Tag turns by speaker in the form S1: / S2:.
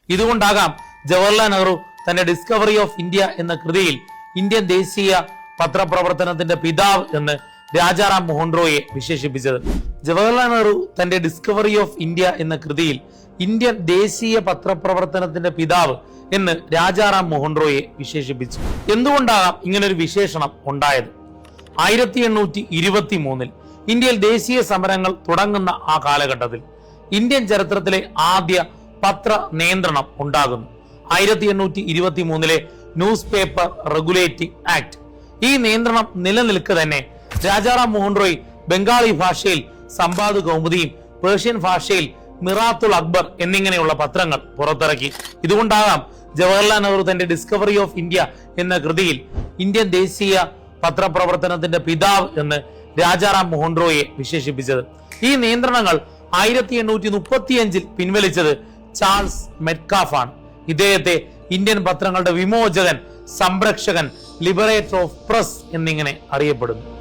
S1: ഇതുകൊണ്ടാകാം ജവഹർലാൽ നെഹ്റു തന്റെ discovery of India എന്ന കൃതിയിൽ ഇന്ത്യൻ ദേശീയ പത്രപ്രവർത്തനത്തിന്റെ പിതാവ് എന്ന് രാജാറാം മോഹൻ റോയിയെ വിശേഷിപ്പിച്ചത്. ജവഹർലാൽ നെഹ്റു തന്റെ ഡിസ്കവറി ഓഫ് ഇന്ത്യ എന്ന കൃതിയിൽ ഇന്ത്യൻ ദേശീയ പത്രപ്രവർത്തനത്തിന്റെ പിതാവ് എന്ന് രാജാറാം മോഹൻ റോയിയെ വിശേഷിപ്പിച്ചു. എന്തുകൊണ്ടാകാം ഇങ്ങനൊരു വിശേഷണം ഉണ്ടായത്? 1823 ഇന്ത്യയിൽ ദേശീയ സമരങ്ങൾ തുടങ്ങുന്ന ആ കാലഘട്ടത്തിൽ ഇന്ത്യൻ ചരിത്രത്തിലെ ആദ്യ പത്ര നിയന്ത്രണം ഉണ്ടാകുന്നു. 1823 ന്യൂസ് പേപ്പർ റെഗുലേറ്റിംഗ് ആക്ട്. ഈ നിയന്ത്രണം നിലനിൽക്കെ തന്നെ രാജാറാം മോഹൻ റോയ് ബംഗാളി ഭാഷയിൽ സമ്പാദ് കൗമുദിയും പേർഷ്യൻ ഭാഷയിൽ മിറാത്തുൽ അക്ബർ എന്നിങ്ങനെയുള്ള പത്രങ്ങൾ പുറത്തിറക്കി. ഇതുകൊണ്ടാകാം ജവഹർലാൽ നെഹ്റു തന്റെ ഡിസ്കവറി ഓഫ് ഇന്ത്യ എന്ന കൃതിയിൽ ഇന്ത്യൻ ദേശീയ പത്രപ്രവർത്തനത്തിന്റെ പിതാവ് എന്ന് രാജാറാം മോഹൻ റോയിയെ വിശേഷിപ്പിച്ചത്. ഈ നിയന്ത്രണങ്ങൾ 1835 പിൻവലിച്ചത് ചാൾസ് മെറ്റ്കാഫ് ആണ്. ഇദ്ദേഹത്തെ ഇന്ത്യൻ പത്രങ്ങളുടെ വിമോചകൻ, സംരക്ഷകൻ, ലിബറേറ്റർ ഓഫ് പ്രസ് എന്നിങ്ങനെ അറിയപ്പെടുന്നു.